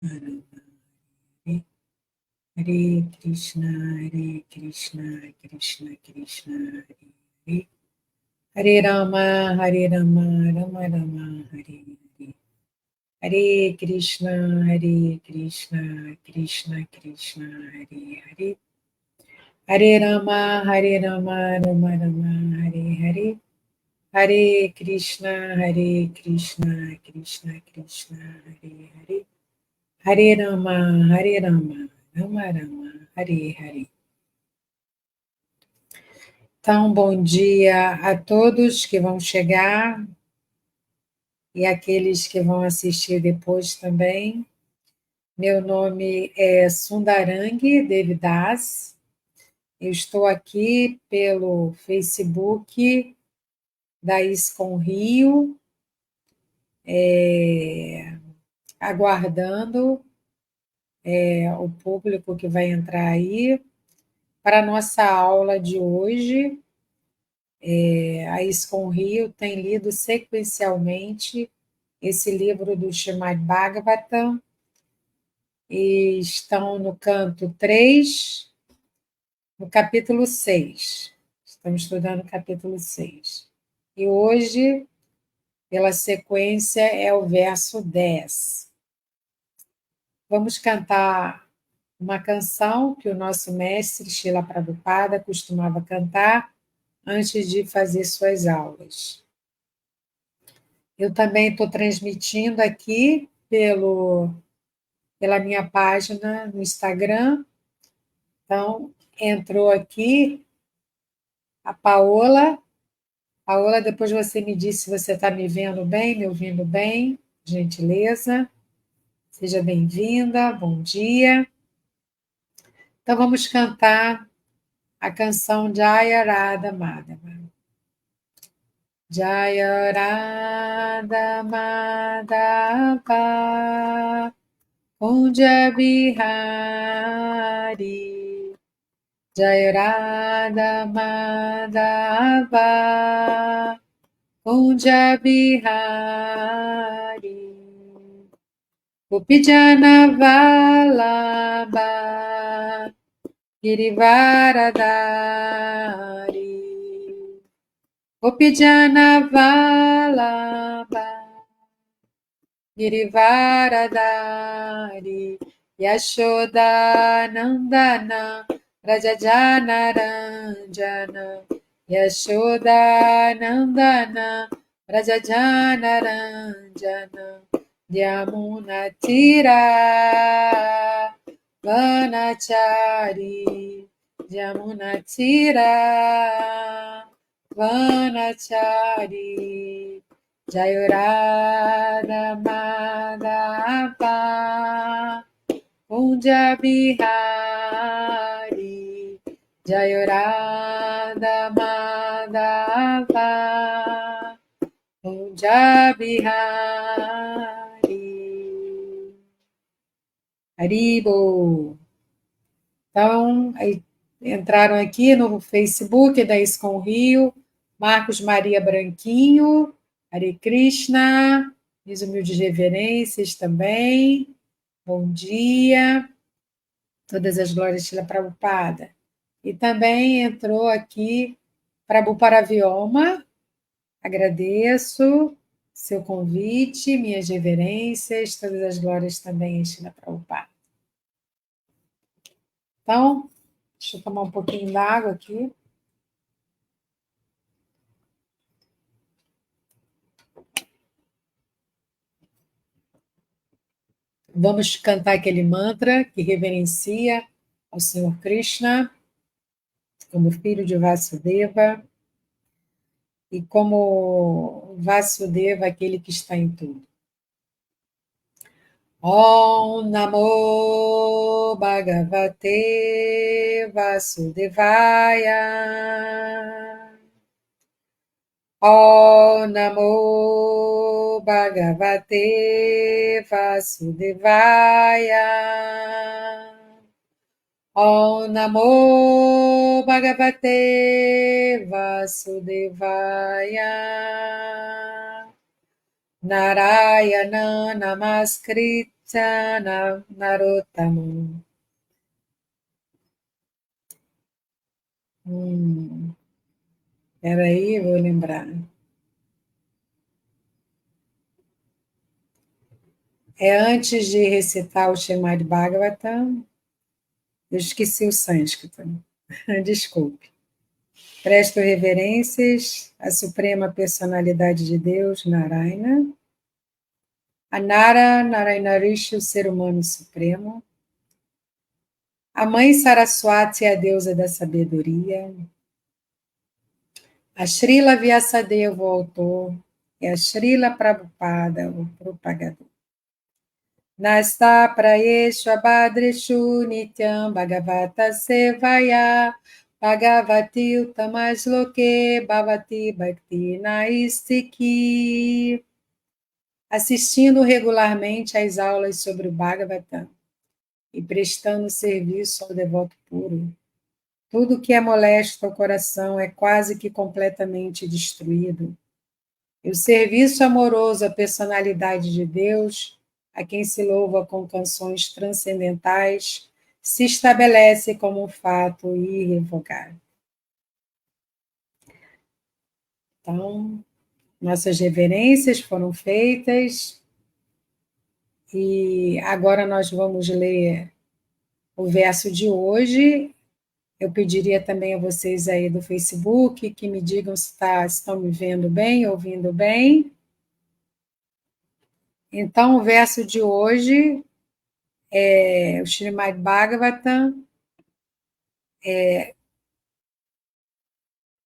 Hare Hare Krishna, Hare Krishna, Krishna Krishna, Hare Hare. Hare Rama, Hare Rama, Rama Rama, Hare Hare. Hare Krishna, Hare Krishna, Krishna Krishna, Hare Hare. Hare Rama, Hare Rama, Rama Rama, Hare Hare. Hare Krishna, Hare Krishna, Krishna Krishna, Hare Hare. Hare Rama, Hare Rama, Rama Rama, Hare Hare. Então, bom dia a todos que vão chegar e aqueles que vão assistir depois também. Meu nome é Sundarangi Devidas. Eu estou aqui pelo Facebook da ISCOM Rio, aguardando o público que vai entrar aí para a nossa aula de hoje. A ISCOM Rio tem lido sequencialmente esse livro do Srimad Bhagavatam e estão no canto 3, no capítulo 6. Estamos estudando o capítulo 6. E hoje, pela sequência, é o verso 10. Vamos cantar uma canção que o nosso mestre Srila Prabhupada costumava cantar antes de fazer suas aulas. Eu também estou transmitindo aqui pela minha página no Instagram. Então, entrou aqui a Paola. Paola, depois você me diz se você está me vendo bem, me ouvindo bem, gentileza. Seja bem-vinda, bom dia. Então, vamos cantar a canção Jaya Radha Madhava. Jaya Radha Madhava Kunja Bihari Jaya Radha Madhava Kunja Bihari Gopijana Vallabha Girivaradari Gopijana Vallabha Girivaradari Yashoda Nandana Rajajana Ranjana Yashoda Nandana Rajajana Ranjana Yamuna Tira Vanachari Yamuna Tira Vanachari Jaya Radha Madhava Kunja Bihari Jaya Radha Madhava Kunja Bihari. Haribo. Então, aí entraram aqui no Facebook da ISCOM Rio, Marcos Maria Branquinho, Hare Krishna, minhas humildes reverências também. Bom dia. Todas as glórias de Shila Prabhupada. E também entrou aqui Prabhupada Vioma. Agradeço seu convite, minhas reverências, todas as glórias também a Shila Prabhupada. Então, deixa eu tomar um pouquinho d'água aqui. Vamos cantar aquele mantra que reverencia ao Senhor Krishna como filho de Vasudeva e como Vasudeva, aquele que está em tudo. Om Namo Bhagavate Vasudevaya. Om Namo Bhagavate Vasudevaya. Om Namo Bhagavate Vasudevaya. Narayana Namaskritya Jana Narottam. Peraí, vou lembrar. É antes de recitar o Srimad Bhagavatam, eu esqueci o sânscrito. Desculpe. Presto reverências à Suprema Personalidade de Deus, Narayana, a Nara Narayanarishi, o ser humano supremo, a Mãe Saraswati, a deusa da sabedoria, a Srila Vyasadeva, o autor, e a Srila Prabhupada, o propagador. Nasta prayeshu abhadreshu nityam bhagavata sevaya bhagavati utamashloke bhavati bhakti naistiki. Assistindo regularmente às aulas sobre o Bhagavatam e prestando serviço ao devoto puro. Tudo que é molesto ao coração é quase que completamente destruído. E o serviço amoroso à personalidade de Deus, a quem se louva com canções transcendentais, se estabelece como um fato irrevogável. Então, nossas reverências foram feitas e agora nós vamos ler o verso de hoje. Eu pediria também a vocês aí do Facebook que me digam se estão me vendo bem, ouvindo bem. Então, o verso de hoje é o Srimad Bhagavatam,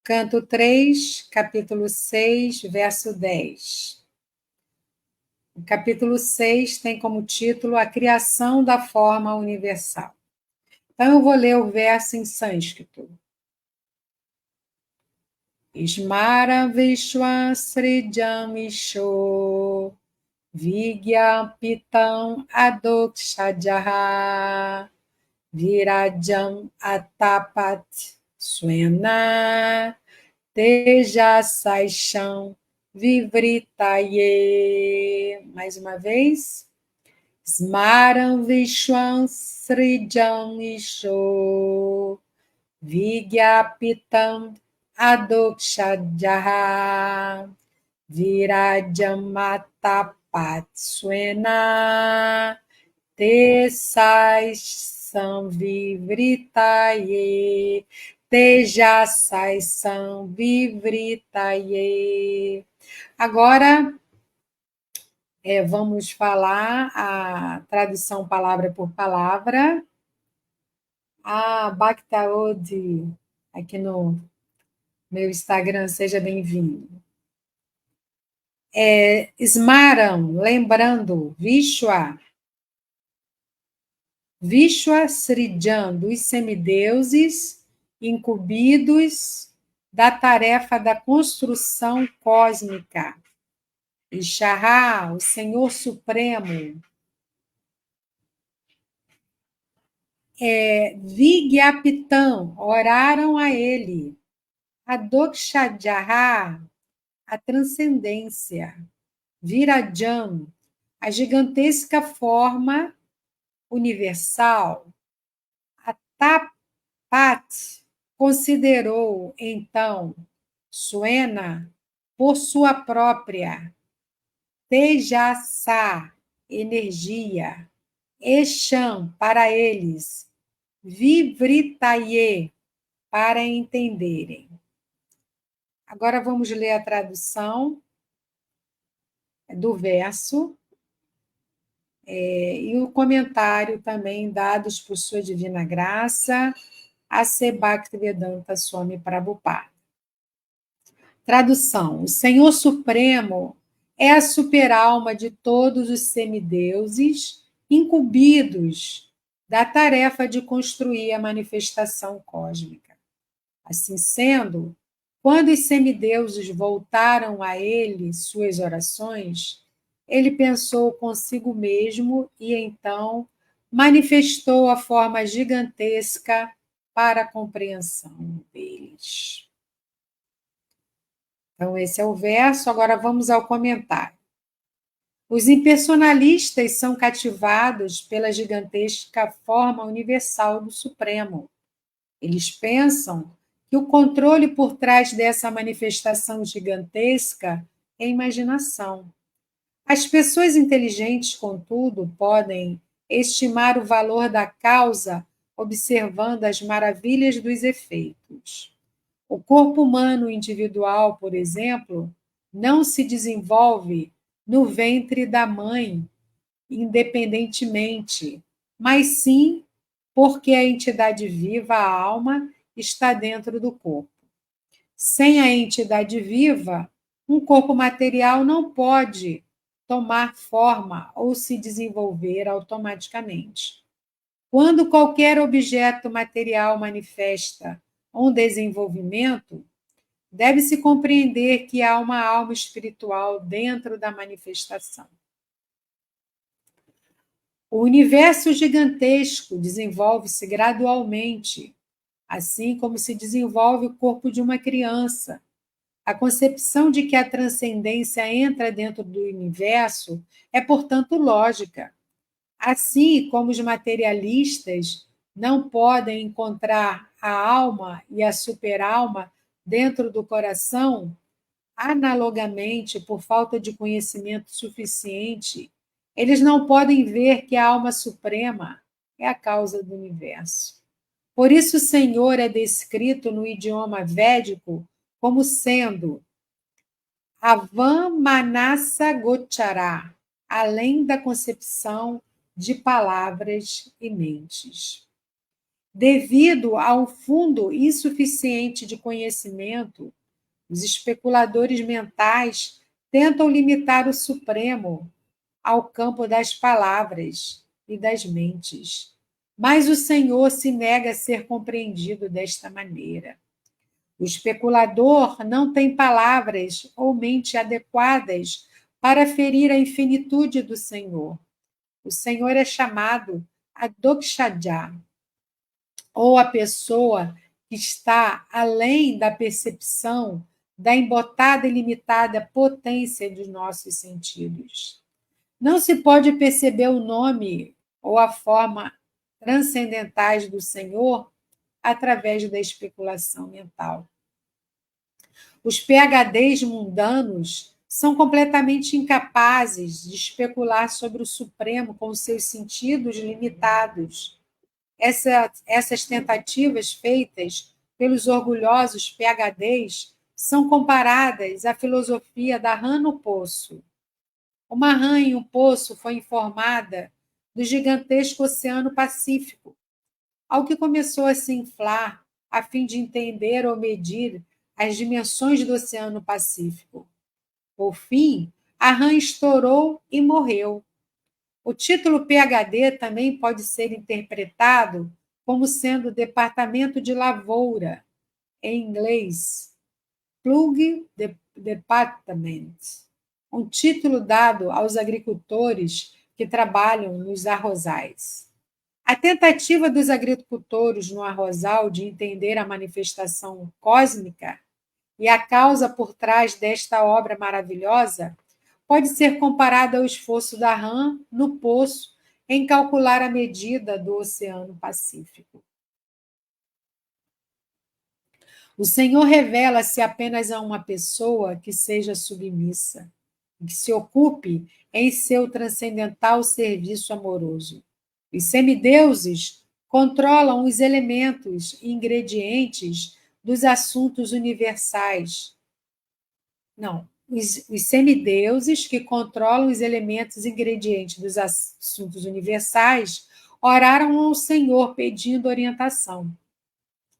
canto 3, capítulo 6, verso 10. O capítulo 6 tem como título A Criação da Forma Universal. Então, eu vou ler o verso em sânscrito. Ismara Vishwasrijam Isho Vigyapitam Adokshajaha Virajam Atapat Swena Teja Saisham Vivritaye. Mais uma vez. Smaram Vishwam Srijam Isho Vigyapitam Adokshajaha Virajam Atapat Swena Tesai Samvivritaye, Tejasai Samvivritaye. Agora, vamos falar a tradução palavra por palavra. A Bhaktaodi, aqui no meu Instagram, seja bem-vindo. Smaram, lembrando, Vishwa Srijam, dos semideuses incumbidos da tarefa da construção cósmica. Ishara, o Senhor Supremo. Vigyapitam, oraram a ele. Adokshajaha, a transcendência. Virajam, a gigantesca forma universal. Atapat, considerou, então, Suena por sua própria. Tejasa, energia. Esham, para eles. Vivritaye, para entenderem. Agora vamos ler a tradução do verso e o comentário também dados por sua divina graça, A.C. Bhaktivedanta Swami Prabhupada. Tradução: o Senhor Supremo é a superalma de todos os semideuses incumbidos da tarefa de construir a manifestação cósmica. Assim sendo, quando os semideuses voltaram a ele suas orações, ele pensou consigo mesmo e então manifestou a forma gigantesca para a compreensão deles. Então, esse é o verso. Agora vamos ao comentário. Os impersonalistas são cativados pela gigantesca forma universal do Supremo. Eles pensam que o controle por trás dessa manifestação gigantesca é imaginação. As pessoas inteligentes, contudo, podem estimar o valor da causa observando as maravilhas dos efeitos. O corpo humano individual, por exemplo, não se desenvolve no ventre da mãe independentemente, mas sim porque a entidade viva, a alma, está dentro do corpo. Sem a entidade viva, um corpo material não pode tomar forma ou se desenvolver automaticamente. Quando qualquer objeto material manifesta um desenvolvimento, deve-se compreender que há uma alma espiritual dentro da manifestação. O universo gigantesco desenvolve-se gradualmente, assim como se desenvolve o corpo de uma criança. A concepção de que a transcendência entra dentro do universo é, portanto, lógica. Assim como os materialistas não podem encontrar a alma e a superalma dentro do coração, analogamente, por falta de conhecimento suficiente, eles não podem ver que a alma suprema é a causa do universo. Por isso, o Senhor é descrito no idioma védico como sendo Avam Manasa Gochara, além da concepção de palavras e mentes. Devido a um fundo insuficiente de conhecimento, os especuladores mentais tentam limitar o Supremo ao campo das palavras e das mentes. Mas o Senhor se nega a ser compreendido desta maneira. O especulador não tem palavras ou mente adequadas para ferir a infinitude do Senhor. O Senhor é chamado Adokshadja, ou a pessoa que está além da percepção da embotada e limitada potência dos nossos sentidos. Não se pode perceber o nome ou a forma transcendentais do Senhor através da especulação mental. Os PhDs mundanos são completamente incapazes de especular sobre o Supremo com seus sentidos limitados. Essas tentativas feitas pelos orgulhosos PhDs são comparadas à filosofia da rã no poço. Uma rã em um poço foi informada do gigantesco Oceano Pacífico, ao que começou a se inflar a fim de entender ou medir as dimensões do Oceano Pacífico. Por fim, a rã estourou e morreu. O título PhD também pode ser interpretado como sendo Departamento de Lavoura, em inglês, Plug Department, um título dado aos agricultores que trabalham nos arrozais. A tentativa dos agricultores no arrozal de entender a manifestação cósmica e a causa por trás desta obra maravilhosa pode ser comparada ao esforço da rã no poço em calcular a medida do Oceano Pacífico. O Senhor revela-se apenas a uma pessoa que seja submissa, que se ocupe em seu transcendental serviço amoroso. Os semideuses controlam os elementos e ingredientes dos assuntos universais. Não, os semideuses que controlam os elementos e ingredientes dos assuntos universais oraram ao Senhor pedindo orientação.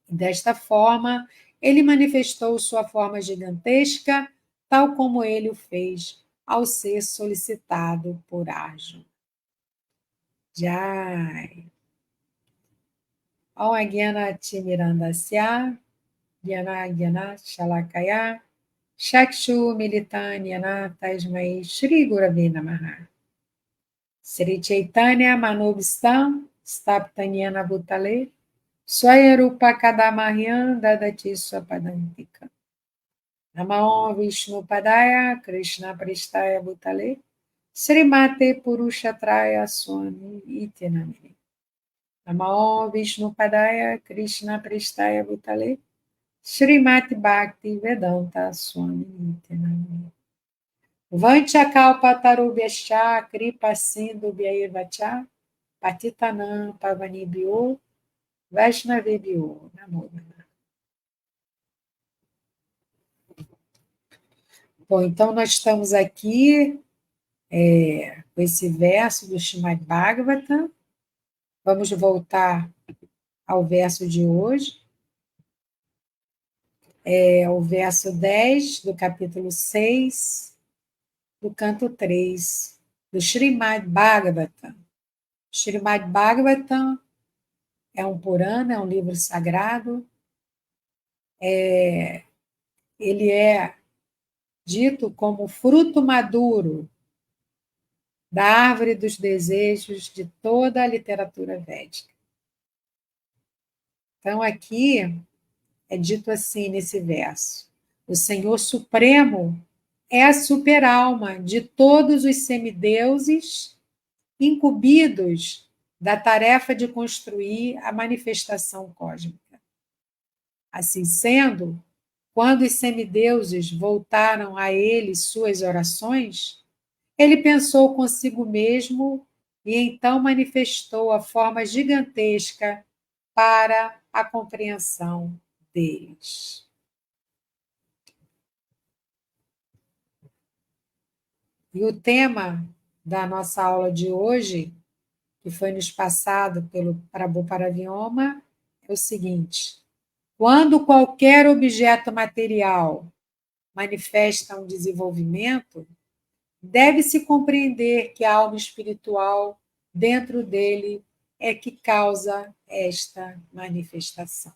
Desta forma, ele manifestou sua forma gigantesca, tal como ele o fez ao ser solicitado por Arjuna. Jai. Om Agyana Timirandasya, Gyana Gyana Shalakaya, Chakshu Militanyana Tasmai Shri Gurave Namaha. Sri Chaitanya Manobistam Staptanyana Bhutale Swayarupa Kadamahyam Dadati Swapadantika. Namo Vishnu Padaya Krishna Pristaya Bhutale Srimate Purushatraya Swami Iti Namini. Namo Vishnu Padaya Krishna Prestaya Bhutale Srimati Bhakti Vedanta Swami Iti Namini. Vanchakalpatarubhyascha Kripa Sindhu Vyaivacha Patitanam Pavanibhyo Vaishnavibhyo Namo. Bom, então nós estamos aqui com esse verso do Srimad Bhagavatam. Vamos voltar ao verso de hoje. É o verso 10 do capítulo 6, do canto 3, do Srimad Bhagavatam. Srimad Bhagavatam é um Purana, é um livro sagrado. Ele é dito como fruto maduro da árvore dos desejos de toda a literatura védica. Então, aqui é dito assim nesse verso: o Senhor Supremo é a superalma de todos os semideuses incumbidos da tarefa de construir a manifestação cósmica. Assim sendo, quando os semideuses voltaram a ele suas orações, ele pensou consigo mesmo e então manifestou a forma gigantesca para a compreensão deles. E o tema da nossa aula de hoje, que foi nos passado pelo Prabhu Paravyoma, é o seguinte: quando qualquer objeto material manifesta um desenvolvimento, deve-se compreender que a alma espiritual dentro dele é que causa esta manifestação.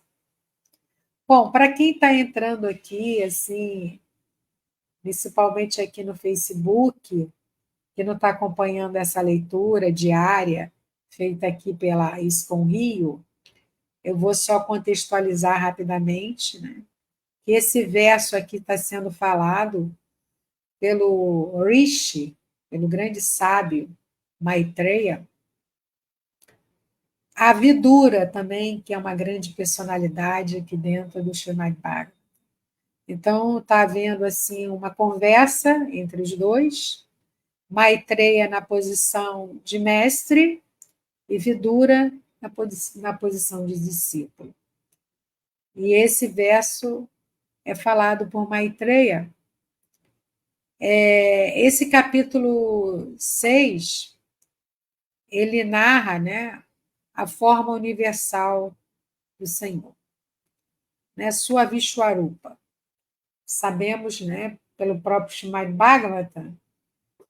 Bom, para quem está entrando aqui, assim, principalmente aqui no Facebook, que não está acompanhando essa leitura diária feita aqui pela ISCOM Rio, eu vou só contextualizar rapidamente, né? Que esse verso aqui está sendo falado pelo Rishi, pelo grande sábio Maitreya, a Vidura também, que é uma grande personalidade aqui dentro do Srimad Bhagavatam. Então, está havendo assim uma conversa entre os dois, Maitreya na posição de mestre e Vidura na posição de discípulo. E esse verso é falado por Maitreya. Esse capítulo 6, ele narra, né, a forma universal do Senhor, né, sua Vishwarupa. Sabemos, né, pelo próprio Srimad Bhagavatam,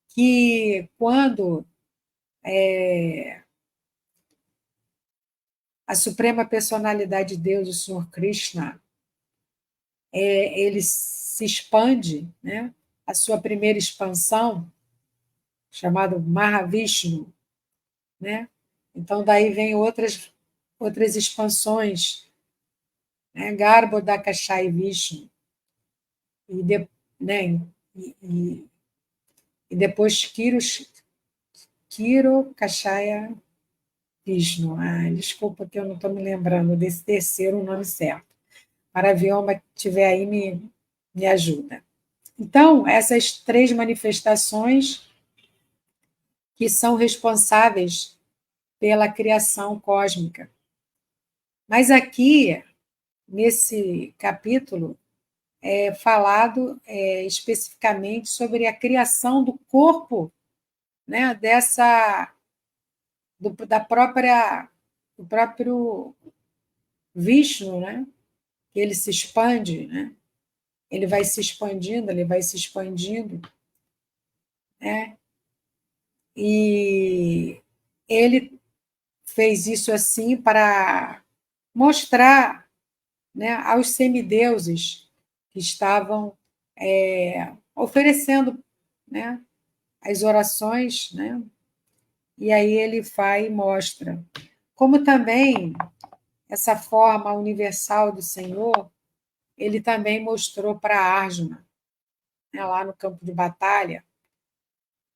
que quando a Suprema Personalidade de Deus, o Senhor Krishna, ele se expande, né, a sua primeira expansão, chamado Mahavishnu, né? Então, daí vem outras expansões, né? Garbhodakashai Vishnu, né? E depois Kiro Kashaya Vishnu. Desculpa que eu não estou me lembrando desse terceiro nome certo. Para a Vioma que estiver aí, me ajuda. Então, essas três manifestações que são responsáveis pela criação cósmica. Mas aqui, nesse capítulo, é falado especificamente sobre a criação do corpo, né, do próprio Vishnu, né, que ele se expande, né, ele vai se expandindo, né, e ele fez isso assim para mostrar, né, aos semideuses que estavam oferecendo, né, as orações, né, e aí ele vai e mostra. Como também essa forma universal do Senhor, ele também mostrou para Arjuna, né, lá no campo de batalha,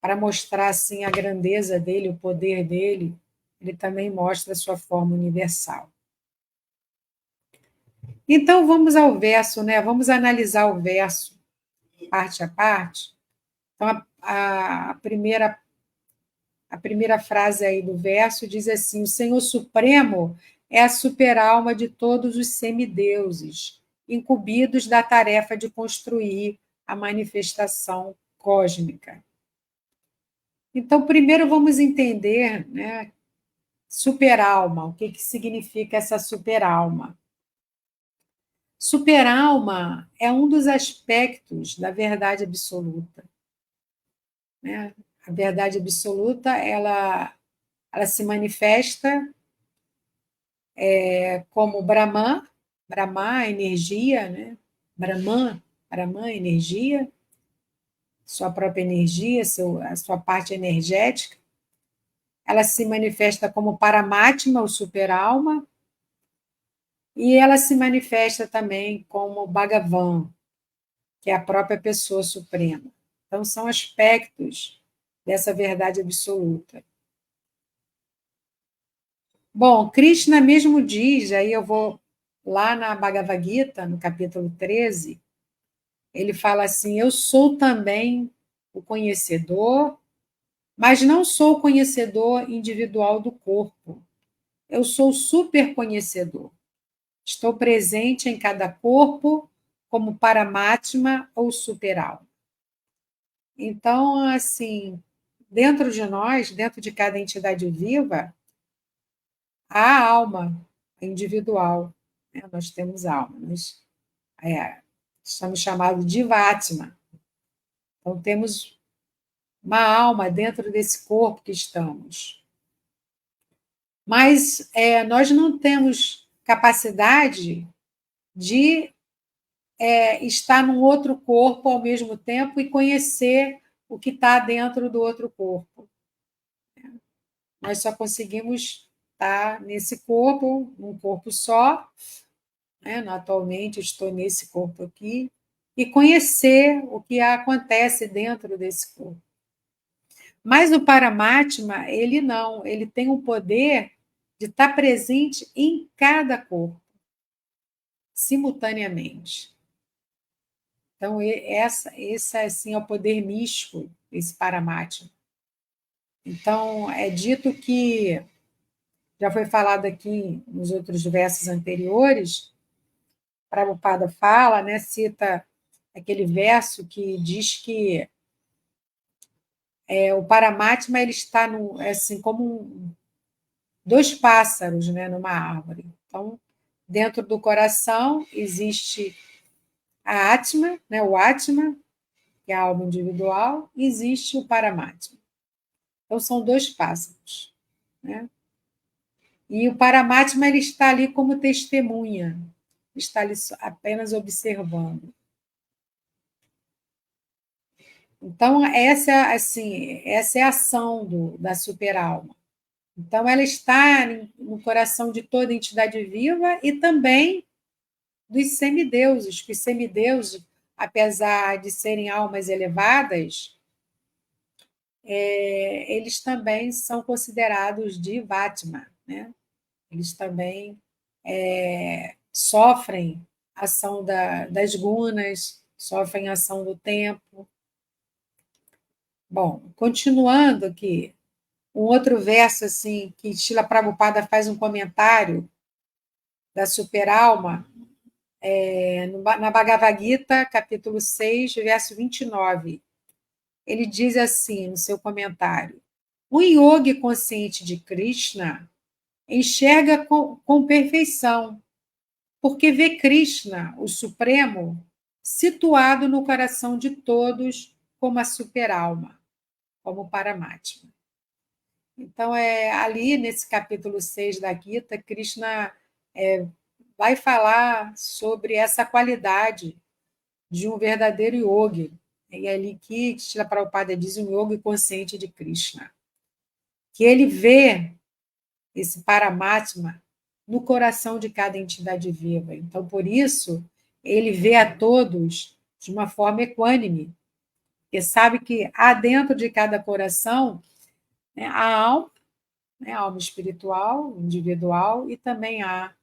para mostrar assim a grandeza dele, o poder dele, ele também mostra a sua forma universal. Então vamos ao verso, né? Vamos analisar o verso parte a parte. Então a primeira frase aí do verso diz assim: o Senhor Supremo é a superalma de todos os semideuses, incumbidos da tarefa de construir a manifestação cósmica. Então, primeiro vamos entender, né, superalma, o que significa essa superalma. Superalma é um dos aspectos da verdade absoluta, né? A verdade absoluta, ela se manifesta como Brahman, Brahma, energia, né? Brahman, energia, sua própria energia, a sua parte energética. Ela se manifesta como Paramatma, o superalma, e ela se manifesta também como Bhagavan, que é a própria pessoa suprema. Então, são aspectos dessa verdade absoluta. Bom, Krishna mesmo diz, aí eu vou lá na Bhagavad Gita, no capítulo 13, ele fala assim: eu sou também o conhecedor, mas não sou o conhecedor individual do corpo. Eu sou o super conhecedor. Estou presente em cada corpo como Paramatma ou superalma. Então, assim, dentro de nós, dentro de cada entidade viva, há alma individual. Né? Nós temos alma. Nós somos chamados de Vatma. Então, temos uma alma dentro desse corpo que estamos. Mas nós não temos capacidade de estar num outro corpo ao mesmo tempo e conhecer o que está dentro do outro corpo. Nós só conseguimos estar nesse corpo, num corpo só, né? Atualmente estou nesse corpo aqui, e conhecer o que acontece dentro desse corpo. Mas o Paramatma, ele não, ele tem o poder de estar presente em cada corpo, simultaneamente. Então, esse assim, é o poder místico, esse Paramatma. Então, é dito que, já foi falado aqui nos outros versos anteriores, Prabhupada fala, né, cita aquele verso que diz que o Paramatma ele está assim, como dois pássaros, né, numa árvore. Então, dentro do coração existe a Atma, né, o Atma, que é a alma individual, e existe o Paramatma. Então, são dois pássaros. Né? E o Paramatma ele está ali como testemunha, está ali apenas observando. Então, essa é a ação da superalma. Então, ela está no coração de toda entidade viva e também dos semideuses, que os semideuses, apesar de serem almas elevadas, eles também são considerados de Vatma, né? Eles também sofrem a ação das gunas, sofrem a ação do tempo. Bom, continuando aqui, um outro verso assim que Srila Prabhupada faz um comentário da superalma, na Bhagavad Gita, capítulo 6, verso 29. Ele diz assim no seu comentário: o yogi consciente de Krishna enxerga com perfeição, porque vê Krishna, o Supremo, situado no coração de todos como a superalma, como Paramatma. Então, ali nesse capítulo 6 da Gita, Krishna vai falar sobre essa qualidade de um verdadeiro yogi. E é ali que Srila Prabhupada diz um yogi consciente de Krishna, que ele vê esse Paramatma no coração de cada entidade viva. Então, por isso, ele vê a todos de uma forma equânime, Porque sabe que há dentro de cada coração, né, a alma, né, a alma espiritual, individual, e também há a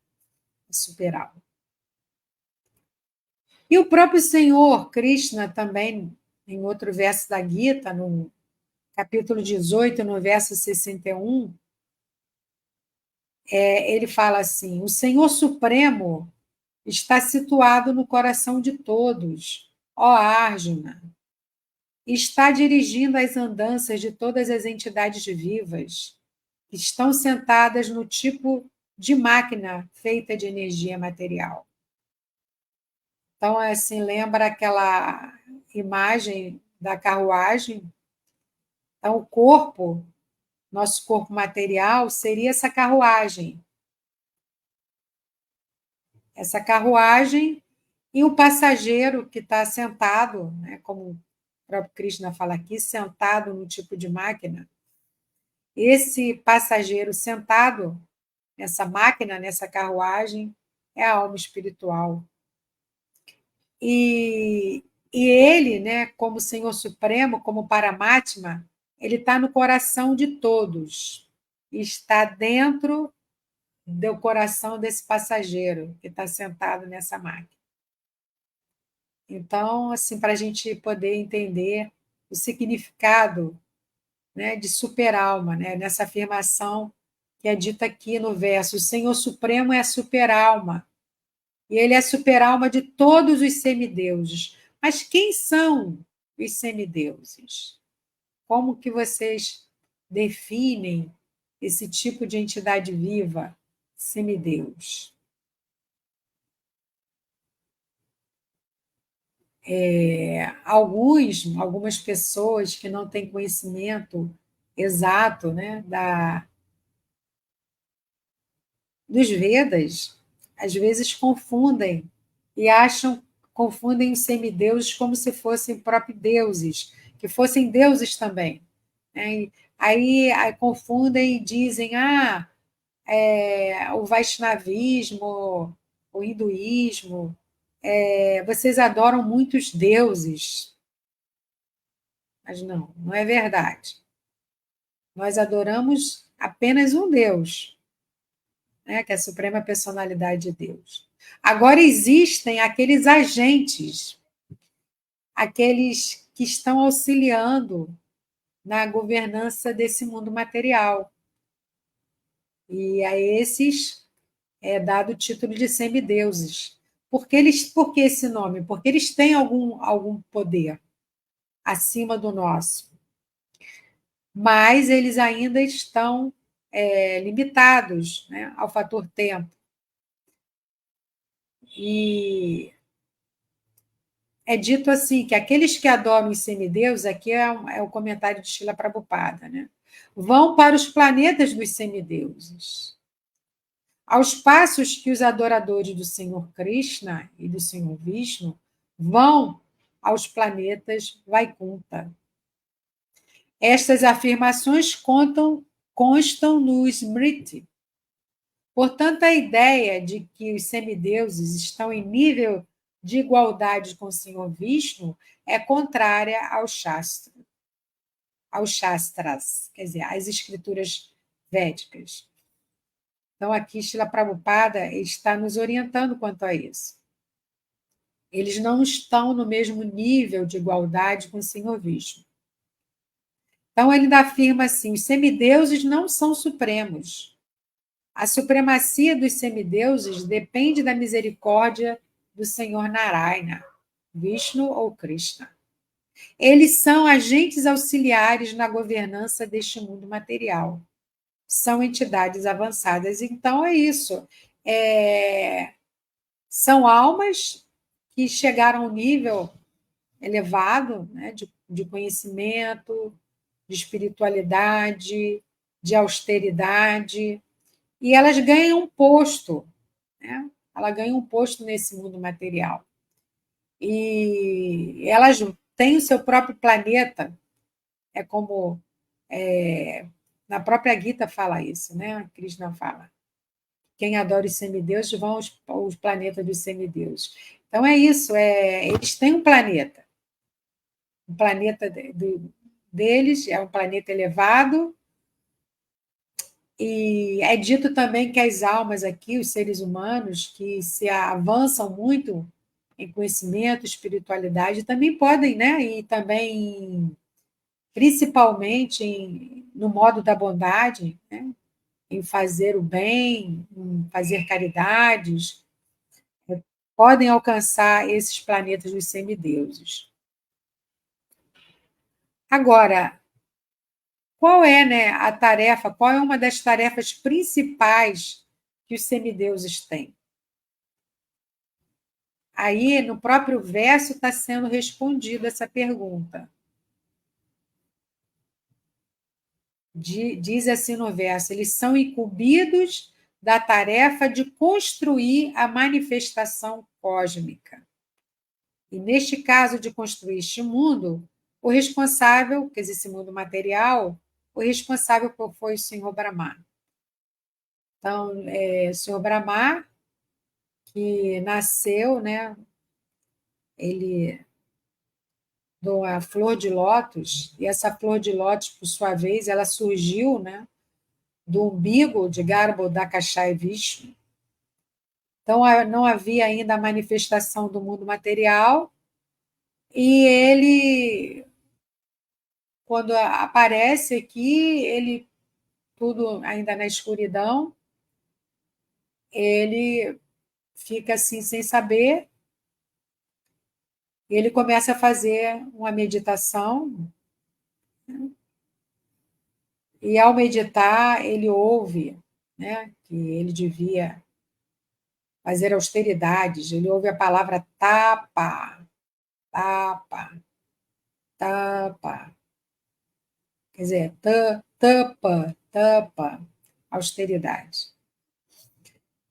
superalma. E o próprio Senhor Krishna também, em outro verso da Gita, no capítulo 18, no verso 61, ele fala assim: o Senhor Supremo está situado no coração de todos, ó Arjuna, e está dirigindo as andanças de todas as entidades vivas que estão sentadas no tipo de máquina feita de energia material. Então, assim, lembra aquela imagem da carruagem? Então, o corpo, nosso corpo material, seria essa carruagem. Essa carruagem e o passageiro que está sentado, né, como o próprio Krishna fala aqui, sentado no tipo de máquina. Esse passageiro sentado nessa máquina, nessa carruagem, é a alma espiritual. E, e ele, né, como Senhor Supremo, como Paramatma, ele está no coração de todos, está dentro do coração desse passageiro que está sentado nessa máquina. Então, assim, para a gente poder entender o significado, né, de superalma, né, nessa afirmação que é dita aqui no verso: o Senhor Supremo é a superalma, e ele é a superalma de todos os semideuses. Mas quem são os semideuses? Como que vocês definem esse tipo de entidade viva, semideus? Algumas pessoas que não têm conhecimento exato, né, dos Vedas, às vezes confundem e confundem os semideuses como se fossem próprios deuses, que fossem deuses também. Né? E aí confundem e dizem, o Vaishnavismo, o hinduísmo, vocês adoram muitos deuses. Mas não, não é verdade. Nós adoramos apenas um Deus, né, que é a suprema personalidade de Deus. Agora existem aqueles agentes, aqueles que estão auxiliando na governança desse mundo material. E a esses é dado o título de semideuses. Por que esse nome? Porque eles têm algum poder acima do nosso, mas eles ainda estão limitados, né, ao fator tempo. E é dito assim que aqueles que adoram os semideuses, aqui é o comentário de Srila Prabhupada, né, vão para os planetas dos semideuses. Aos passos que os adoradores do Senhor Krishna e do Senhor Vishnu vão aos planetas Vaikunta. Estas afirmações constam no Smriti. Portanto, a ideia de que os semideuses estão em nível de igualdade com o Senhor Vishnu é contrária aos Shastras, quer dizer, às escrituras védicas. Então, aqui, Srila Prabhupada está nos orientando quanto a isso. Eles não estão no mesmo nível de igualdade com o Senhor Vishnu. Então, ele ainda afirma assim: os semideuses não são supremos. A supremacia dos semideuses depende da misericórdia do Senhor Narayana, Vishnu ou Krishna. Eles são agentes auxiliares na governança deste mundo material. São entidades avançadas. Então, é isso. São almas que chegaram a um nível elevado, né, de conhecimento, de espiritualidade, de austeridade, e elas ganham um posto, né? Ela ganha um posto nesse mundo material. E elas têm o seu próprio planeta, é como na própria Gita fala isso, né? Krishna fala. Quem adora os semideuses vão aos planetas dos semideuses. Então é isso, eles têm um planeta. o planeta deles é um planeta elevado, e é dito também que as almas aqui, os seres humanos, que se avançam muito em conhecimento, espiritualidade, também podem, né? E também, principalmente no modo da bondade, né? Em fazer o bem, em fazer caridades, podem alcançar esses planetas dos semideuses. Agora, qual é, né, a tarefa, qual é uma das tarefas principais que os semideuses têm? Aí, no próprio verso, está sendo respondida essa pergunta. Diz assim no verso: eles são incumbidos da tarefa de construir a manifestação cósmica. E, neste caso de construir este mundo, o responsável, quer dizer, esse mundo material, o responsável foi o Senhor Brahma. Então, o Senhor Brahma, que nasceu, né, ele da flor de lótus, e essa flor de lótus, por sua vez, ela surgiu, né, do umbigo de Garbhodakashayi Vishnu. Então, não havia ainda a manifestação do mundo material, e ele, quando aparece aqui, ele, tudo ainda na escuridão, ele fica assim sem saber, e ele começa a fazer uma meditação, e ao meditar, ele ouve, né, que ele devia fazer austeridades, ele ouve a palavra tapa, tapa, tapa, quer dizer, tapa, tapa, austeridade.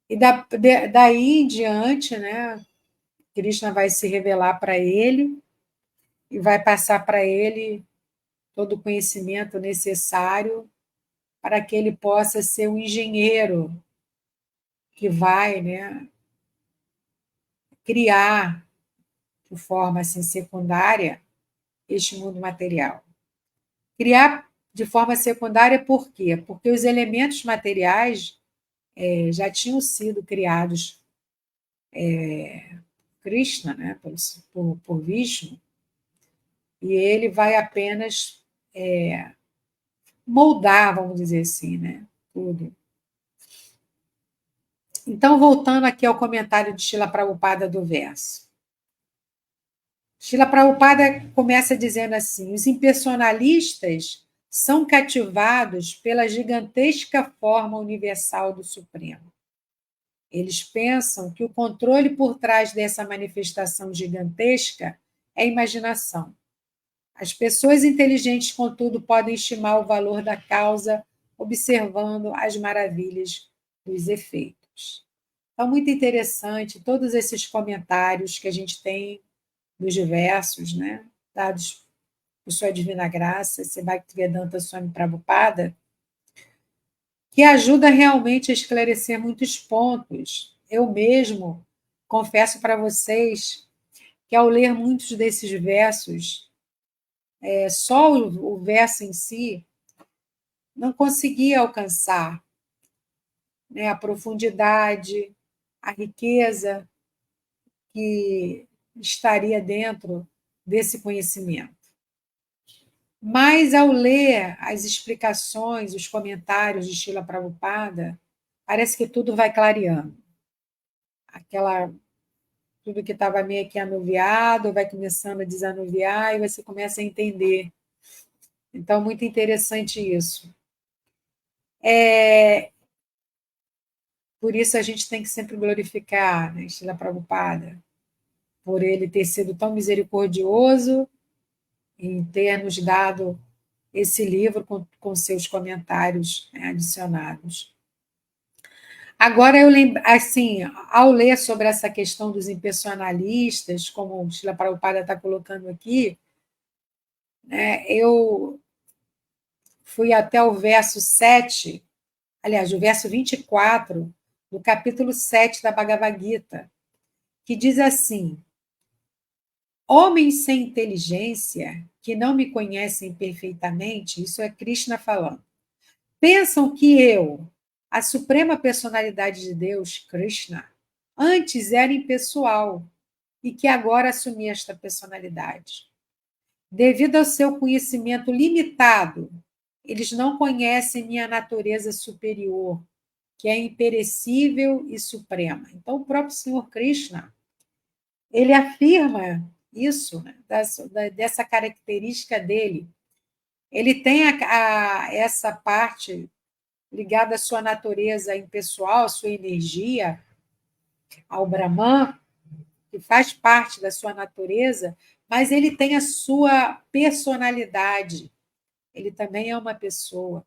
E daí em diante, né, Krishna vai se revelar para ele e vai passar para ele todo o conhecimento necessário para que ele possa ser um engenheiro que vai, né, criar de forma assim, secundária este mundo material. Criar de forma secundária por quê? Porque os elementos materiais já tinham sido criados Krishna, né, por Vishnu, e ele vai apenas moldar, vamos dizer assim, né, tudo. Então, voltando aqui ao comentário de Srila Prabhupada do verso. Srila Prabhupada começa dizendo assim: os impersonalistas são cativados pela gigantesca forma universal do Supremo. Eles pensam que o controle por trás dessa manifestação gigantesca é a imaginação. As pessoas inteligentes, contudo, podem estimar o valor da causa observando as maravilhas dos efeitos. Então, muito interessante todos esses comentários que a gente tem dos diversos, né, dados por sua divina graça, esse Bhaktivedanta Swami Prabhupada, que ajuda realmente a esclarecer muitos pontos. Eu mesmo confesso para vocês que, ao ler muitos desses versos, só o verso em si, não conseguia alcançar, né, a profundidade, a riqueza que estaria dentro desse conhecimento. Mas, ao ler as explicações, os comentários de Srila Prabhupada, parece que tudo vai clareando. Tudo que estava meio que anuviado vai começando a desanuviar e você começa a entender. Então, muito interessante isso. Por isso, a gente tem que sempre glorificar, né, Srila Prabhupada, por ele ter sido tão misericordioso em ter nos dado esse livro com seus comentários, né, adicionados. Agora, eu lembro, assim, ao ler sobre essa questão dos impersonalistas, como o Srila Prabhupada está colocando aqui, né, eu fui até o verso 7, aliás, o verso 24, do capítulo 7 da Bhagavad Gita, que diz assim: Homens sem inteligência, que não me conhecem perfeitamente, isso é Krishna falando, pensam que eu, a suprema personalidade de Deus, Krishna, antes era impessoal e que agora assumi esta personalidade. Devido ao seu conhecimento limitado, eles não conhecem minha natureza superior, que é imperecível e suprema. Então, o próprio Senhor Krishna, ele afirma isso, né, dessa característica dele. Ele tem essa parte ligada à sua natureza impessoal, à sua energia, ao Brahman, que faz parte da sua natureza, mas ele tem a sua personalidade. Ele também é uma pessoa.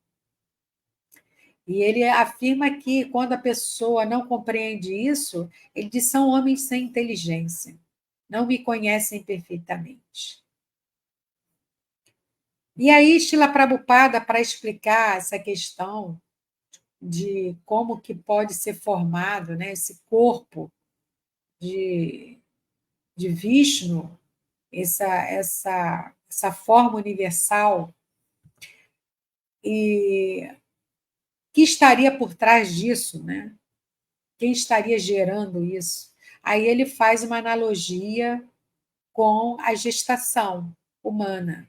E ele afirma que, quando a pessoa não compreende isso, ele diz: são homens sem inteligência, não me conhecem perfeitamente. E aí, Srila Prabhupada, para explicar essa questão de como que pode ser formado, né, esse corpo de, de Vishnu, essa forma universal, e que estaria por trás disso, né? Quem estaria gerando isso? Aí ele faz uma analogia com a gestação humana.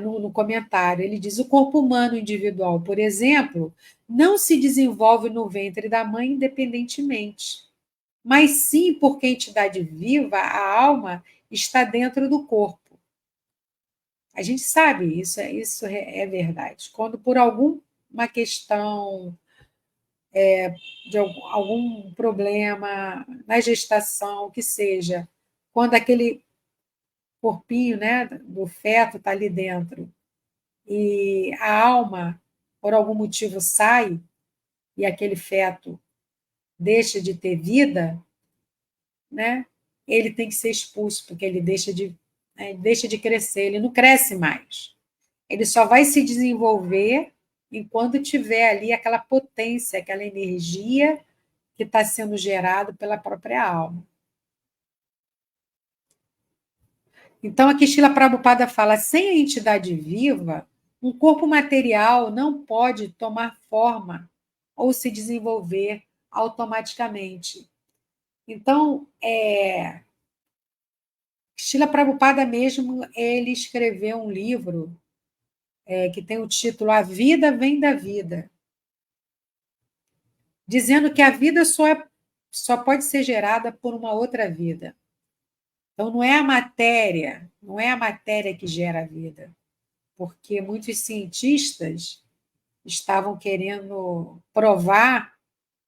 No comentário, ele diz: o corpo humano individual, por exemplo, não se desenvolve no ventre da mãe independentemente, mas sim porque a entidade viva, a alma, está dentro do corpo. A gente sabe isso é verdade. Quando por alguma questão de algum problema na gestação, o que seja, quando aquele corpinho, né, do feto está ali dentro e a alma, por algum motivo, sai e aquele feto deixa de ter vida, né, ele tem que ser expulso, porque ele deixa de crescer, ele não cresce mais. Ele só vai se desenvolver enquanto tiver ali aquela potência, aquela energia que está sendo gerado pela própria alma. Então, aqui Srila Prabhupada fala: sem a entidade viva, um corpo material não pode tomar forma ou se desenvolver automaticamente. Então, Srila Prabhupada mesmo, ele escreveu um livro que tem o título A Vida Vem da Vida, dizendo que a vida só pode ser gerada por uma outra vida. Então, não é a matéria que gera a vida, porque muitos cientistas estavam querendo provar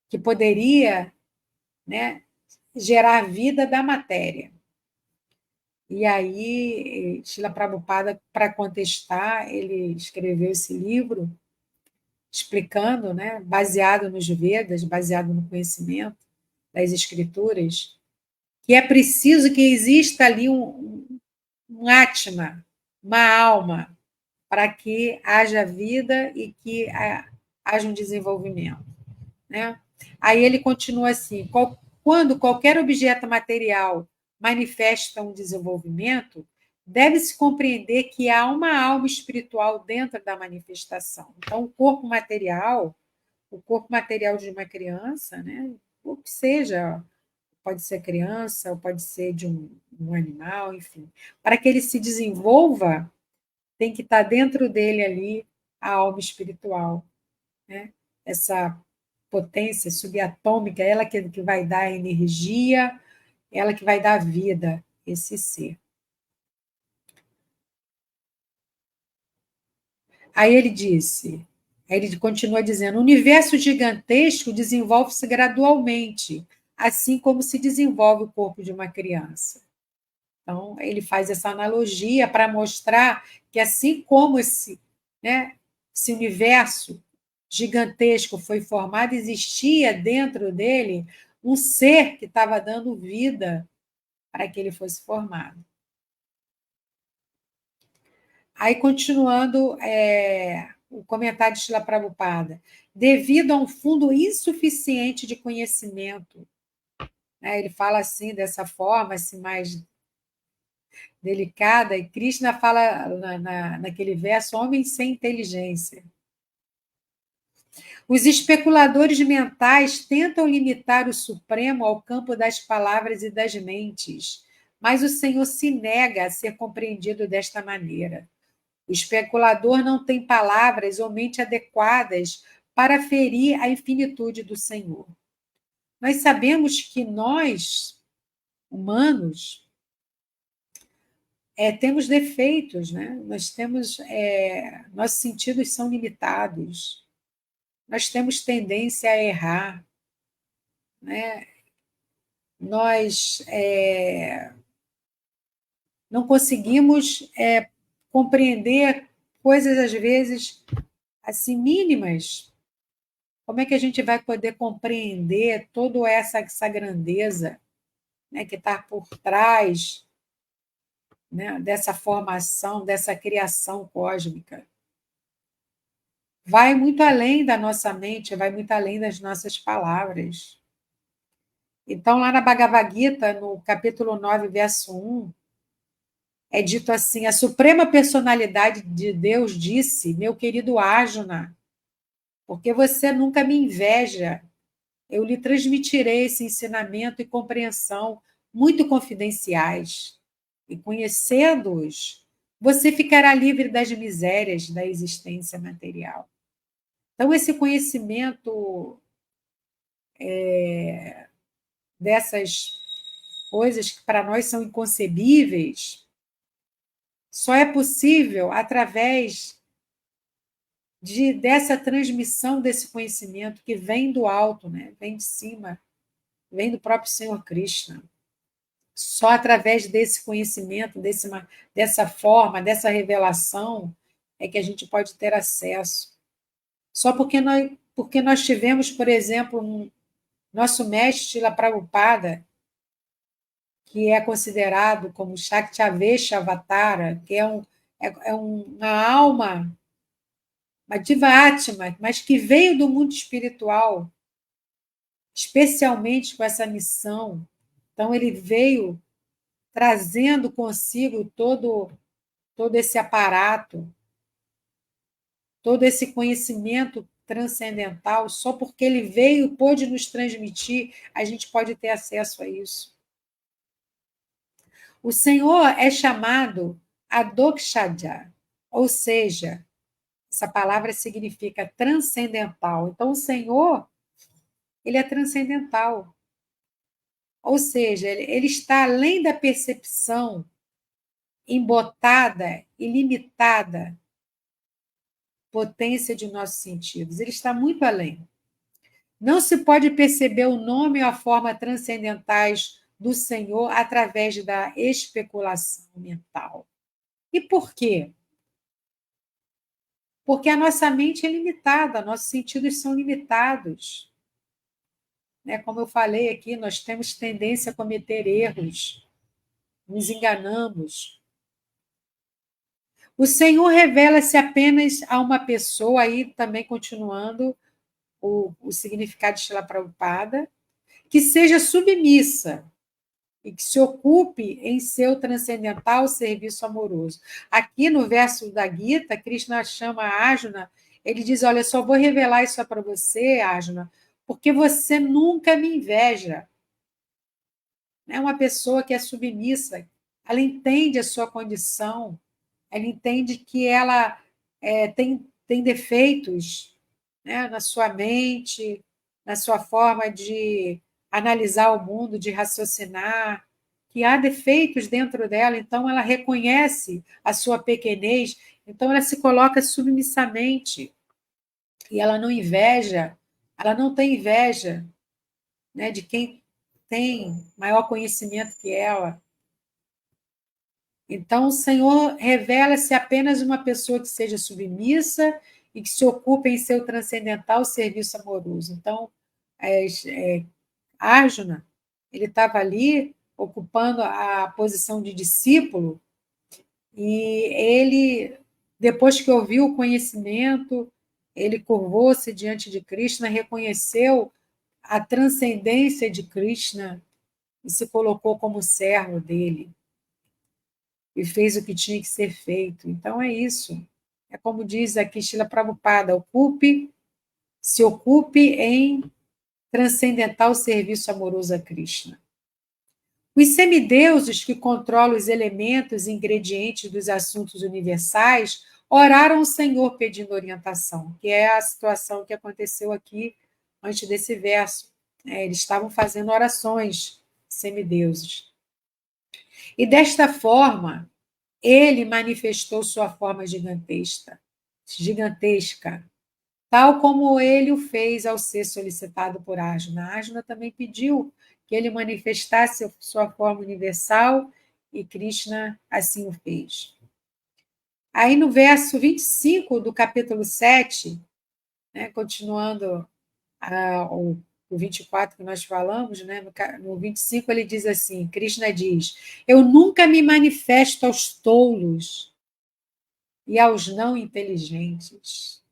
que poderia, né, gerar vida da matéria. E aí, Srila Prabhupada, para contestar, ele escreveu esse livro explicando, né, baseado nos Vedas, baseado no conhecimento das escrituras, que é preciso que exista ali um Atma, uma alma, para que haja vida e que haja um desenvolvimento, né? Aí ele continua assim: quando qualquer objeto material manifesta um desenvolvimento, deve-se compreender que há uma alma espiritual dentro da manifestação. Então, o corpo material de uma criança, né? O que seja, pode ser criança, ou pode ser de um animal, enfim. Para que ele se desenvolva, tem que estar dentro dele ali a alma espiritual, né? Essa potência subatômica, ela que vai dar energia, ela que vai dar vida, esse ser. Aí ele disse, aí ele continua dizendo: o universo gigantesco desenvolve-se gradualmente, assim como se desenvolve o corpo de uma criança. Então, ele faz essa analogia para mostrar que, assim como esse universo gigantesco foi formado, existia dentro dele um ser que estava dando vida para que ele fosse formado. Aí, continuando o comentário de Srila Prabhupada: devido a um fundo insuficiente de conhecimento, né, ele fala assim, dessa forma, assim, mais delicada, e Krishna fala naquele verso, homem sem inteligência. Os especuladores mentais tentam limitar o Supremo ao campo das palavras e das mentes, mas o Senhor se nega a ser compreendido desta maneira. O especulador não tem palavras ou mente adequadas para ferir a infinitude do Senhor. Nós sabemos que nós, humanos, temos defeitos, né? Nossos sentidos são limitados, nós temos tendência a errar, né? Nós não conseguimos compreender coisas, às vezes, assim, mínimas. Como é que a gente vai poder compreender toda essa grandeza, né, que está por trás, né, dessa formação, dessa criação cósmica? Vai muito além da nossa mente, vai muito além das nossas palavras. Então, lá na Bhagavad Gita, no capítulo 9, verso 1, é dito assim: a suprema personalidade de Deus disse, meu querido Arjuna, porque você nunca me inveja, eu lhe transmitirei esse ensinamento e compreensão muito confidenciais. E conhecendo-os, você ficará livre das misérias da existência material. Então, esse conhecimento dessas coisas que para nós são inconcebíveis só é possível através dessa transmissão desse conhecimento que vem do alto, né? Vem de cima, vem do próprio Senhor Krishna. Só através desse conhecimento, dessa forma, dessa revelação, é que a gente pode ter acesso. Só porque nós tivemos, por exemplo, nosso mestre Srila Prabhupada, que é considerado como Shaktavesha Avatara, que é uma alma, uma Divatma, mas que veio do mundo espiritual, especialmente com essa missão. Então, ele veio trazendo consigo todo esse aparato, todo esse conhecimento transcendental, só porque ele veio e pôde nos transmitir, a gente pode ter acesso a isso. O Senhor é chamado Adokshadja, ou seja, essa palavra significa transcendental. Então, o Senhor, ele é transcendental. Ou seja, ele está além da percepção embotada e limitada potência de nossos sentidos. Ele está muito além. Não se pode perceber o nome ou a forma transcendentais do Senhor através da especulação mental. E por quê? Porque a nossa mente é limitada, nossos sentidos são limitados. Né? Como eu falei aqui, nós temos tendência a cometer erros, nos enganamos. O Senhor revela-se apenas a uma pessoa, aí também continuando o significado de Srila Prabhupada, que seja submissa e que se ocupe em seu transcendental serviço amoroso. Aqui no verso da Gita, Krishna chama a Arjuna, ele diz, olha, só vou revelar isso para você, Arjuna, porque você nunca me inveja. É uma pessoa que é submissa, ela entende a sua condição, ela entende que ela tem defeitos, né, na sua mente, na sua forma de analisar o mundo, de raciocinar, que há defeitos dentro dela, então ela reconhece a sua pequenez, então ela se coloca submissamente e ela não inveja, ela não tem inveja, né, de quem tem maior conhecimento que ela. Então, o Senhor revela-se apenas uma pessoa que seja submissa e que se ocupe em seu transcendental serviço amoroso. Então, Arjuna, ele estava ali ocupando a posição de discípulo e ele, depois que ouviu o conhecimento, ele curvou-se diante de Krishna, reconheceu a transcendência de Krishna e se colocou como servo dele. e fez o que tinha que ser feito. Então é isso. É como diz aqui Srila Prabhupada, se ocupe em transcendental serviço amoroso a Krishna. Os semideuses que controlam os elementos e ingredientes dos assuntos universais oraram ao Senhor pedindo orientação, que é a situação que aconteceu aqui antes desse verso. Eles estavam fazendo orações, semideuses. E desta forma, ele manifestou sua forma gigantesca, tal como ele o fez ao ser solicitado por Arjuna. Arjuna também pediu que ele manifestasse sua forma universal e Krishna assim o fez. Aí no verso 25 do capítulo 7, né, continuando o 24 que nós falamos, né, no 25 ele diz assim, Krishna diz, eu nunca me manifesto aos tolos e aos não inteligentes.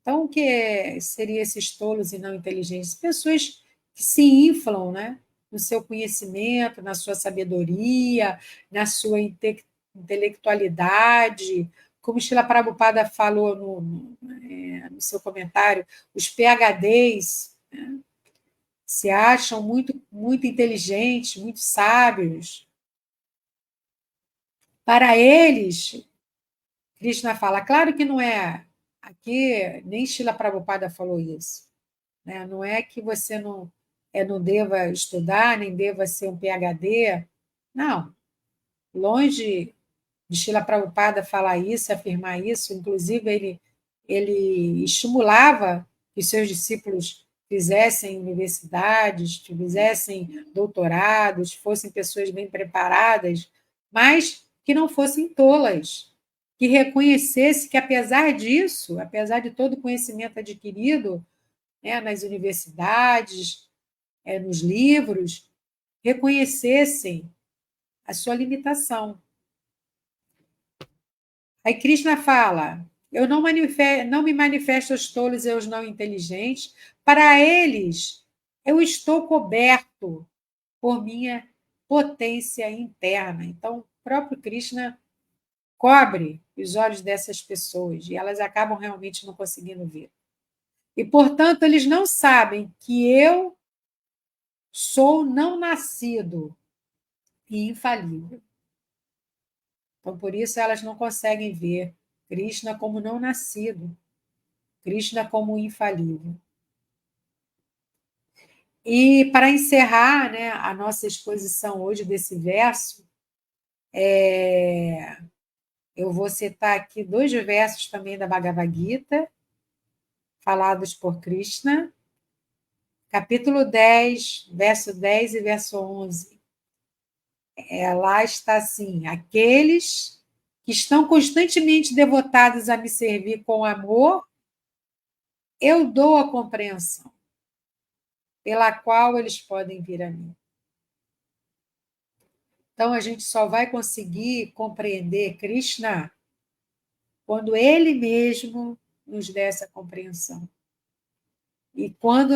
Então, o que seriam esses tolos e não inteligentes? Pessoas que se inflam, né, no seu conhecimento, na sua sabedoria, na sua intelectualidade. Como Srila Prabhupada falou no seu comentário, os PhDs, né, se acham muito, muito inteligentes, muito sábios. Para eles, Krishna fala, claro que não é. Aqui, nem Srila Prabhupada falou isso. Né? Não é que você não deva estudar, nem deva ser um PhD. Não. Longe de Srila Prabhupada falar isso, afirmar isso. Inclusive, ele estimulava que seus discípulos fizessem universidades, fizessem doutorados, fossem pessoas bem preparadas, mas que não fossem tolas, que reconhecesse que, apesar disso, apesar de todo o conhecimento adquirido, né, nas universidades, nos livros, reconhecessem a sua limitação. Aí Krishna fala: eu não me manifesto aos tolos e aos não inteligentes, para eles eu estou coberto por minha potência interna. Então, o próprio Krishna cobre os olhos dessas pessoas e elas acabam realmente não conseguindo ver. E, portanto, eles não sabem que eu sou não nascido e infalível. Então, por isso, elas não conseguem ver Krishna como não nascido, Krishna como infalível. E, para encerrar, né, a nossa exposição hoje desse verso, eu vou citar aqui 2 versos também da Bhagavad Gita, falados por Krishna, capítulo 10, verso 10 e verso 11. Lá está assim: aqueles que estão constantemente devotados a me servir com amor, eu dou a compreensão pela qual eles podem vir a mim. Então, a gente só vai conseguir compreender Krishna quando ele mesmo nos der essa compreensão. E quando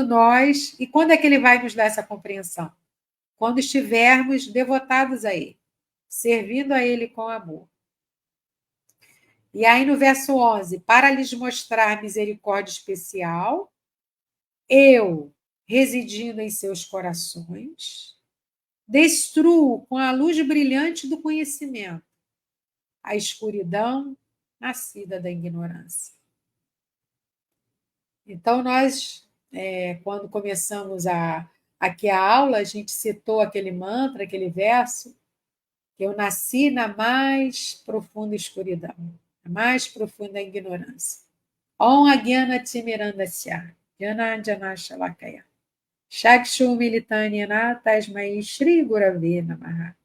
é que ele vai nos dar essa compreensão? Quando estivermos devotados a ele, servindo a ele com amor. E aí no verso 11, para lhes mostrar misericórdia especial, eu, residindo em seus corações, destruo com a luz brilhante do conhecimento a escuridão nascida da ignorância. Então, nós, quando começamos aqui a aula, a gente citou aquele mantra, aquele verso, que eu nasci na mais profunda escuridão, na mais profunda ignorância. Om Agyana Timirandasya, Jnana Shalakaya, Chakshu Militanyana Tasmai Shri Gurave Namaha.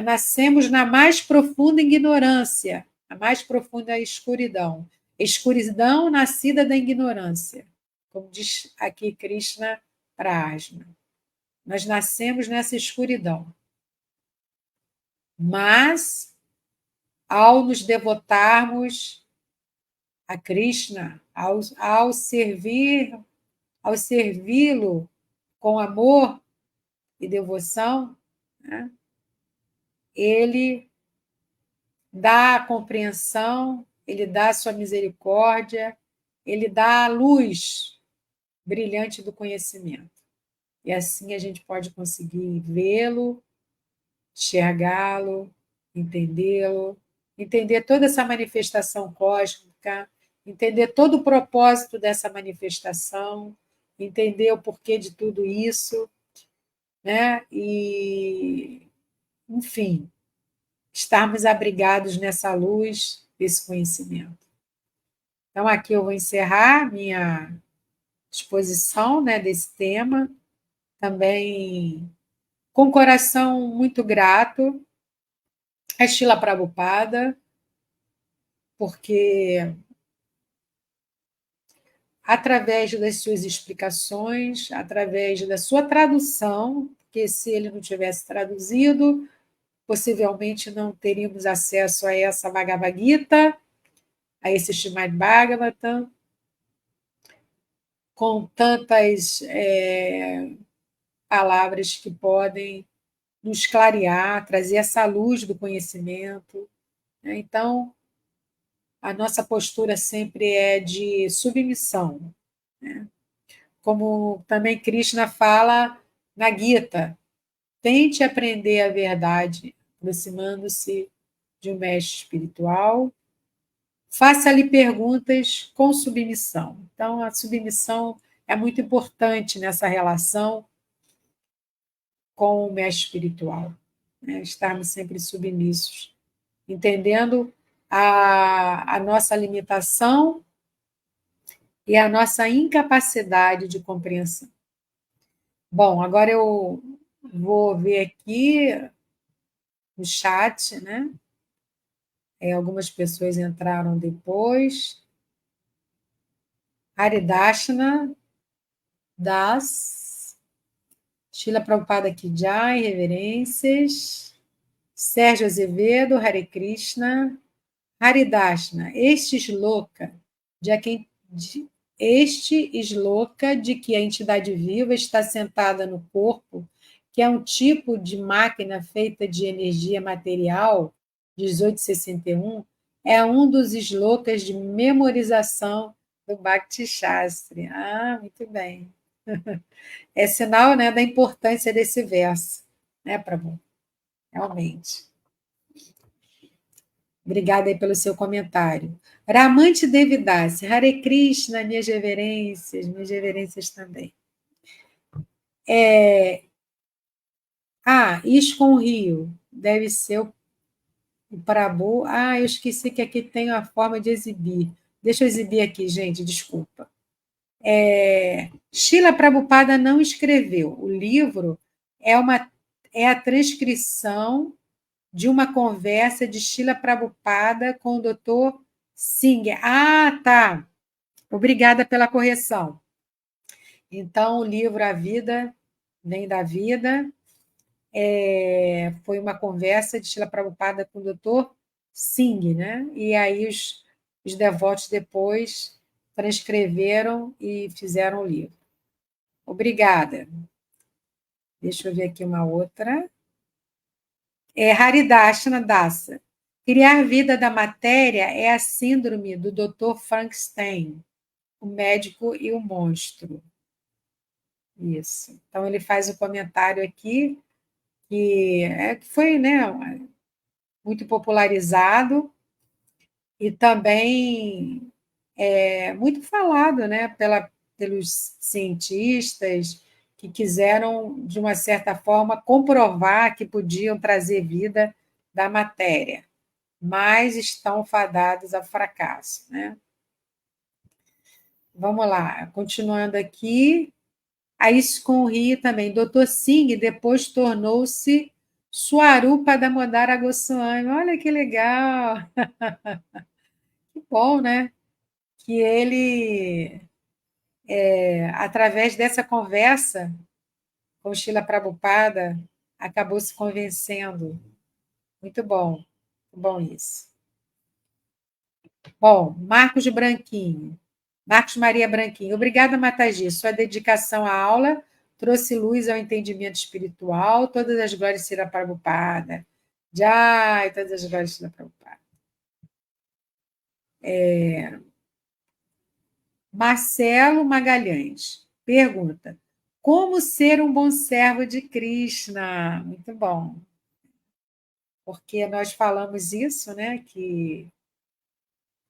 Nascemos na mais profunda ignorância, a mais profunda escuridão. Escuridão nascida da ignorância, como diz aqui Krishna para Arjuna. Nós nascemos nessa escuridão. Mas, ao nos devotarmos a Krishna, ao servi-lo com amor e devoção, né, ele dá a compreensão, ele dá a sua misericórdia, ele dá a luz brilhante do conhecimento. E assim a gente pode conseguir vê-lo, enxergá-lo, entendê-lo, entender toda essa manifestação cósmica, entender todo o propósito dessa manifestação, entender o porquê de tudo isso, né? E, enfim, estarmos abrigados nessa luz, desse conhecimento. Então, aqui eu vou encerrar minha exposição, né, desse tema, também com o coração muito grato a Shila Prabhupada, porque através das suas explicações, através da sua tradução, porque se ele não tivesse traduzido, possivelmente não teríamos acesso a essa Bhagavad Gita, a esse Srimad Bhagavatam, com tantas palavras que podem nos clarear, trazer essa luz do conhecimento, né? Então, a nossa postura sempre é de submissão, né? Como também Krishna fala na Gita, tente aprender a verdade, aproximando-se de um mestre espiritual, faça-lhe perguntas com submissão. Então, a submissão é muito importante nessa relação com o mestre espiritual, né? Estarmos sempre submissos, entendendo a nossa limitação e a nossa incapacidade de compreensão. Bom, agora eu vou ver aqui no chat, né? Algumas pessoas entraram depois. Haridashna Das, Shila Prabhupada Kijai, reverências. Sérgio Azevedo, Hare Krishna. Haridashna, este shloka de que a entidade viva está sentada no corpo, que é um tipo de máquina feita de energia material, 1861, é um dos shlokas de memorização do Bhakti Shastri. Ah, muito bem. É sinal, né, da importância desse verso, né, Prabhu? Realmente. Obrigada aí pelo seu comentário. Ramante Devidasi, Hare Krishna, minhas reverências também. ISKCON Rio, deve ser o Prabhu. Eu esqueci que aqui tem a forma de exibir. Deixa eu exibir aqui, gente, desculpa. Srila Prabhupada não escreveu. O livro é a transcrição de uma conversa de Srila Prabhupada com o Dr. Singh. Tá. Obrigada pela correção. Então, o livro A Vida Vem da Vida foi uma conversa de Srila Prabhupada com o Dr. Singh, né? E aí os devotos depois transcreveram e fizeram o livro. Obrigada. Deixa eu ver aqui uma outra. Haridashna Dasa. Criar vida da matéria é a síndrome do Dr. Frankenstein, o médico e o monstro. Isso. Então, ele faz o comentário aqui, que foi, né, muito popularizado e também muito falado, né, pelos cientistas que quiseram, de uma certa forma, comprovar que podiam trazer vida da matéria, mas estão fadados ao fracasso, né? Vamos lá, continuando aqui. A ISKCON Rio também. Dr. Singh depois tornou-se Swarupa Damodara Goswami. Olha que legal! Que bom, né? Que ele, através dessa conversa com Srila Prabhupada, acabou se convencendo. Muito bom. Muito bom isso. Bom, Marcos Branquinho. Marcos Maria Branquinho. Obrigada, Mataji. Sua dedicação à aula trouxe luz ao entendimento espiritual. Todas as glórias será Prabhupada. Jai, todas as glórias será Prabhupada. Marcelo Magalhães pergunta: como ser um bom servo de Krishna? Muito bom, porque nós falamos isso, né? Que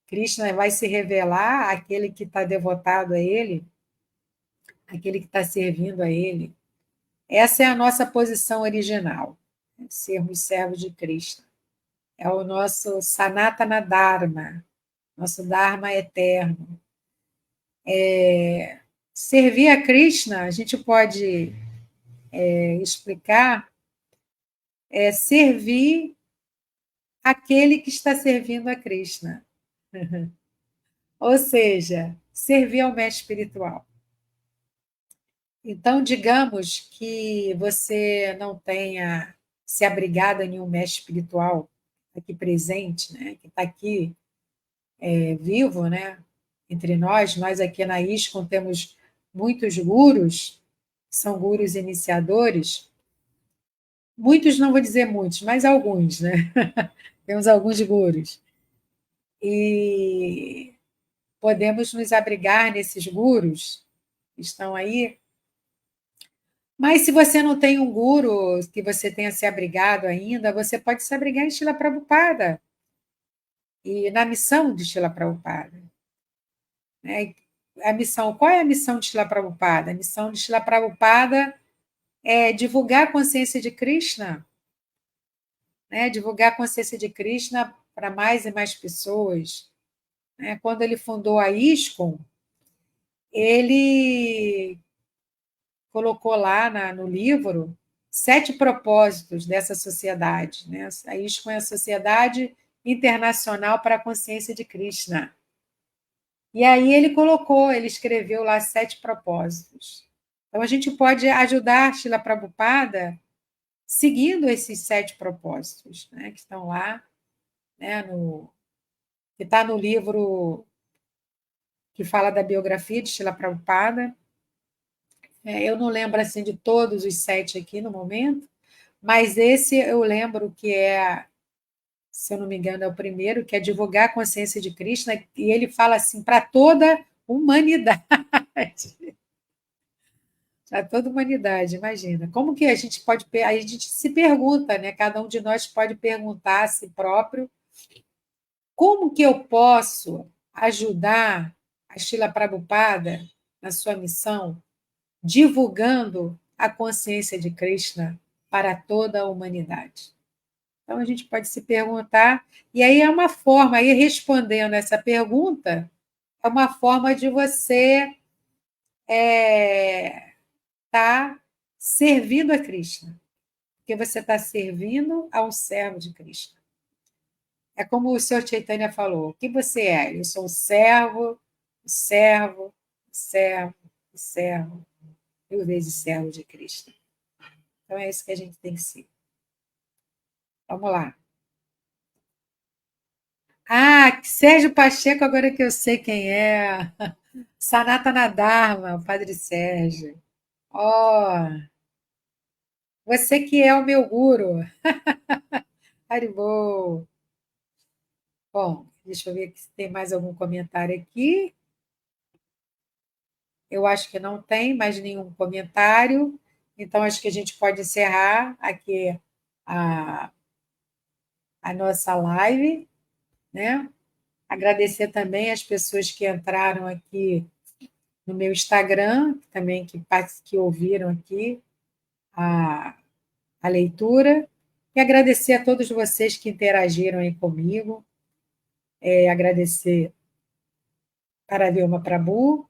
Krishna vai se revelar àquele que está devotado a ele, aquele que está servindo a ele. Essa é a nossa posição original, né? Sermos servos de Krishna. É o nosso Sanatana Dharma, nosso Dharma eterno. Servir a Krishna, a gente pode explicar, é servir aquele que está servindo a Krishna. Ou seja, servir ao mestre espiritual. Então, digamos que você não tenha se abrigado a nenhum mestre espiritual aqui presente, né? Que está aqui vivo, né? Entre nós aqui na ISKCON temos muitos gurus, são gurus iniciadores. Muitos, não vou dizer muitos, mas alguns, né? Temos alguns gurus. E podemos nos abrigar nesses gurus que estão aí. Mas se você não tem um guru que você tenha se abrigado ainda, você pode se abrigar em Srila Prabhupada e na missão de Srila Prabhupada. Né? A missão, qual é a missão de Srila Prabhupada? A missão de Srila Prabhupada é divulgar a consciência de Krishna, né? Divulgar a consciência de Krishna para mais e mais pessoas. Né? Quando ele fundou a ISKCON, ele colocou lá no livro 7 propósitos dessa sociedade. Né? A ISKCON é a Sociedade Internacional para a Consciência de Krishna. E aí ele escreveu lá 7 propósitos. Então, a gente pode ajudar Srila Prabhupada seguindo esses 7 propósitos, né, que estão lá, né, que está no livro que fala da biografia de Srila Prabhupada. Eu não lembro assim de todos os 7 aqui no momento, mas esse eu lembro que se eu não me engano, é o primeiro, que é divulgar a consciência de Krishna, e ele fala assim, para toda a humanidade. Para toda a humanidade, imagina. Como que a gente pode. Aí a gente se pergunta, né? Cada um de nós pode perguntar a si próprio como que eu posso ajudar a Srila Prabhupada na sua missão, divulgando a consciência de Krishna para toda a humanidade. Então a gente pode se perguntar, e aí é uma forma, aí respondendo essa pergunta, é uma forma de você estar servindo a Krishna, porque você está servindo a um servo de Krishna. É como o Senhor Chaitanya falou: o que você é? Eu sou um servo, um servo, um servo, um servo, 1000 vezes servo de Krishna. Então é isso que a gente tem que ser. Vamos lá. Ah, Sérgio Pacheco, agora que eu sei quem é. Sanatana Dharma, o Padre Sérgio. Oh, você que é o meu guru. Haribol. Bom, deixa eu ver se tem mais algum comentário aqui. Eu acho que não tem mais nenhum comentário, então acho que a gente pode encerrar aqui a, a nossa live, né? Agradecer também as pessoas que entraram aqui no meu Instagram, também que ouviram aqui a, a leitura, e agradecer a todos vocês que interagiram aí comigo, agradecer para a Vilma Prabhu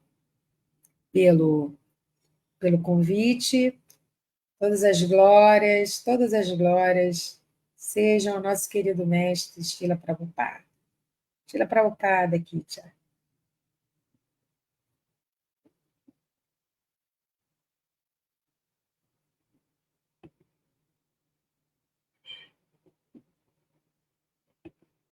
pelo convite. Todas as glórias sejam ao nosso querido mestre Srila Prabhupada. Srila Prabhupada, Kitcha.